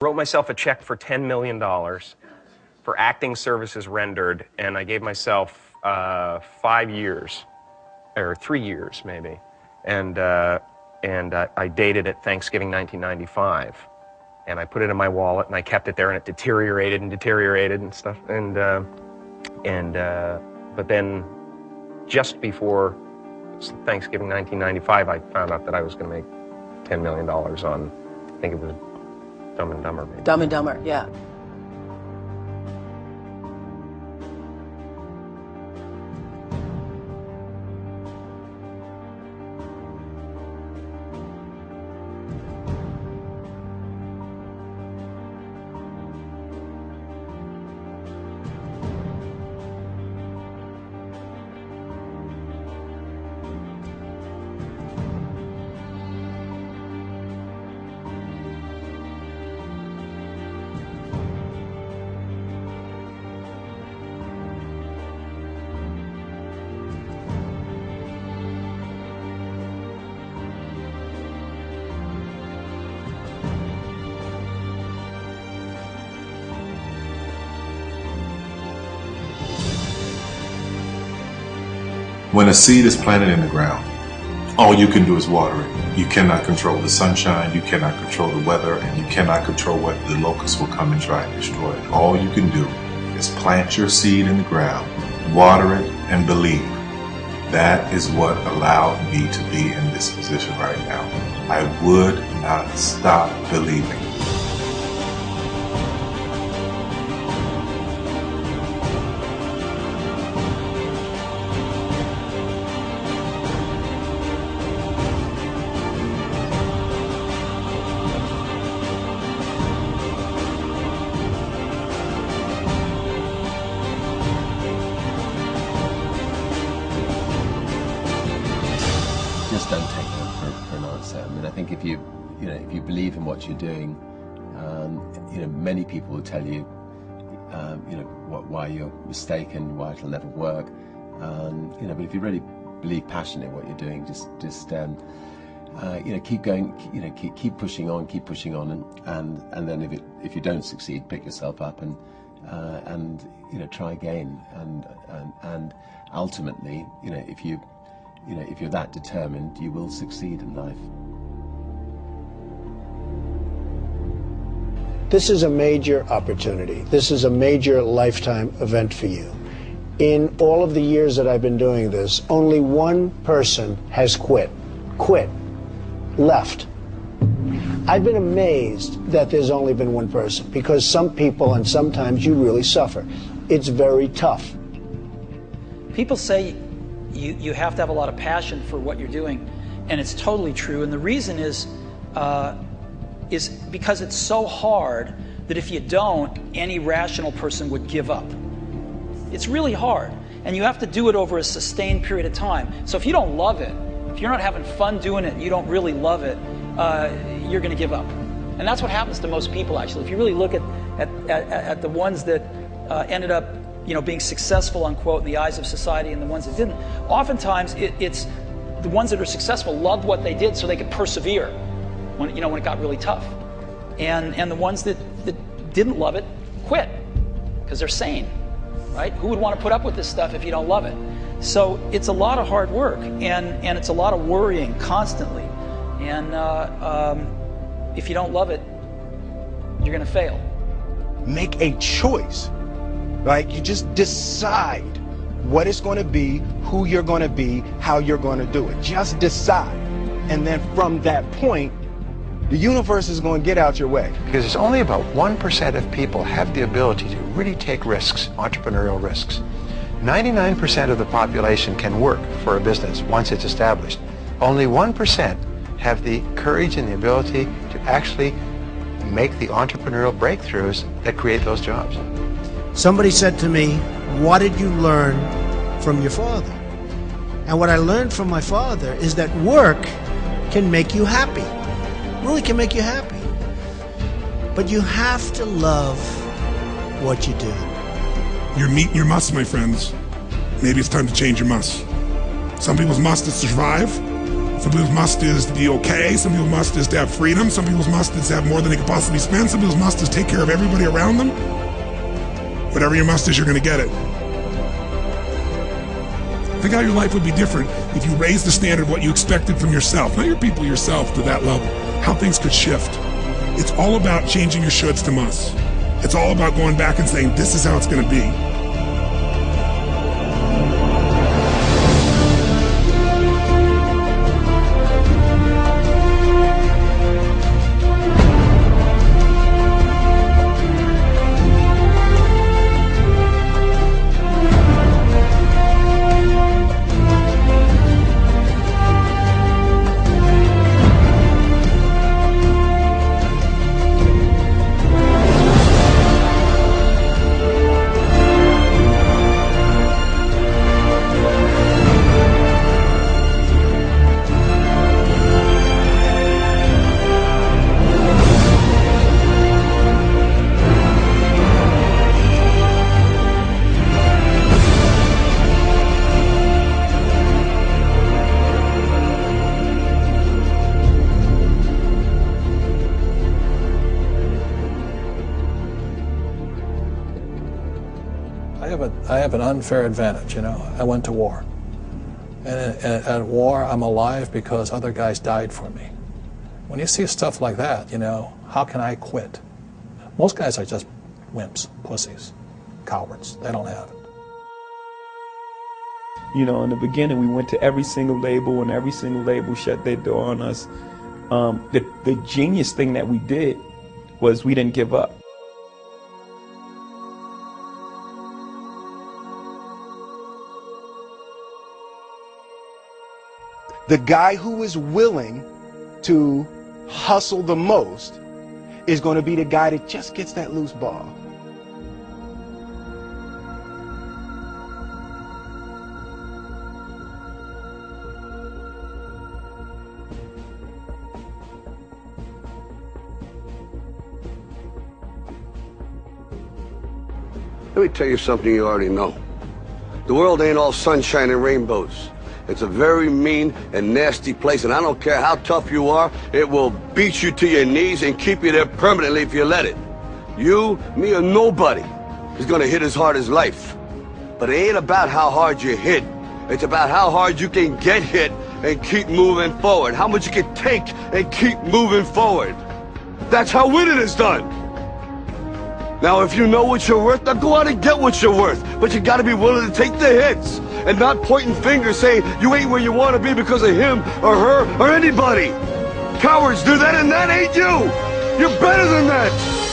Wrote myself a check for $10 million for acting services rendered, and I gave myself 5 years, or 3 years maybe, and I dated it Thanksgiving 1995, and I put it in my wallet, and I kept it there, and it deteriorated and stuff, but then just before Thanksgiving 1995, I found out that I was going to make $10 million on, I think it was Dumb and Dumber. Maybe. Dumb and Dumber, yeah. When a seed is planted in the ground, all you can do is water it. You cannot control the sunshine, you cannot control the weather, and you cannot control whether the locusts will come and try and destroy it. All you can do is plant your seed in the ground, water it, and believe. That is what allowed me to be in this position right now. I would not stop believing. Just don't take no for an answer. I mean, I think if you believe in what you're doing, many people will tell you, why you're mistaken, why it'll never work. But if you really believe passionately in what you're doing, just keep going, keep pushing on, and then if you don't succeed, pick yourself up and try again, and ultimately, if you're that determined, you will succeed in life. This is a major opportunity. This is a major lifetime event for you. In all of the years that I've been doing this, only one person has quit, left. I've been amazed that there's only been one person, because some people, and sometimes you really suffer. It's very tough. People say you have to have a lot of passion for what you're doing, and it's totally true. And the reason is because it's so hard that if you don't, any rational person would give up. It's really hard, and you have to do it over a sustained period of time. So if you don't love it, if you're not having fun doing it, and you don't really love it, you're going to give up. And that's what happens to most people, actually. If you really look at the ones that ended up being successful, unquote, in the eyes of society, and the ones that didn't, oftentimes it's the ones that are successful loved what they did so they could persevere when it got really tough. And the ones that didn't love it quit because they're sane, right? Who would want to put up with this stuff if you don't love it? So it's a lot of hard work, and it's a lot of worrying constantly. And if you don't love it, you're going to fail. Make a choice. Like, you just decide what it's going to be, who you're going to be, how you're going to do it. Just decide. And then from that point, the universe is going to get out your way. Because it's only about 1% of people have the ability to really take risks, entrepreneurial risks. 99% of the population can work for a business once it's established. Only 1% have the courage and the ability to actually make the entrepreneurial breakthroughs that create those jobs. Somebody said to me, what did you learn from your father? And what I learned from my father is that work can make you happy. Really can make you happy. But you have to love what you do. You're meeting your must, my friends. Maybe it's time to change your must. Some people's must is to survive. Some people's must is to be okay. Some people's must is to have freedom. Some people's must is to have more than they could possibly spend. Some people's must is take care of everybody around them. Whatever your must is, you're going to get it. Think how your life would be different if you raised the standard of what you expected from yourself, not your people, yourself, to that level. How things could shift. It's all about changing your shoulds to musts. It's all about going back and saying, this is how it's going to be. I have an unfair advantage, you know. I went to war. And at war, I'm alive because other guys died for me. When you see stuff like that, you know, how can I quit? Most guys are just wimps, pussies, cowards. They don't have it. You know, in the beginning, we went to every single label, and every single label shut their door on us. The genius thing that we did was we didn't give up. The guy who is willing to hustle the most is going to be the guy that just gets that loose ball. Let me tell you something you already know. The world ain't all sunshine and rainbows. It's a very mean and nasty place, and I don't care how tough you are, it will beat you to your knees and keep you there permanently if you let it. You, me, or nobody is gonna hit as hard as life. But it ain't about how hard you hit. It's about how hard you can get hit and keep moving forward. How much you can take and keep moving forward. That's how winning is done. Now, if you know what you're worth, now go out and get what you're worth. But you gotta be willing to take the hits and not pointing fingers saying you ain't where you want to be because of him or her or anybody. Cowards do that, and that ain't you. You're better than that.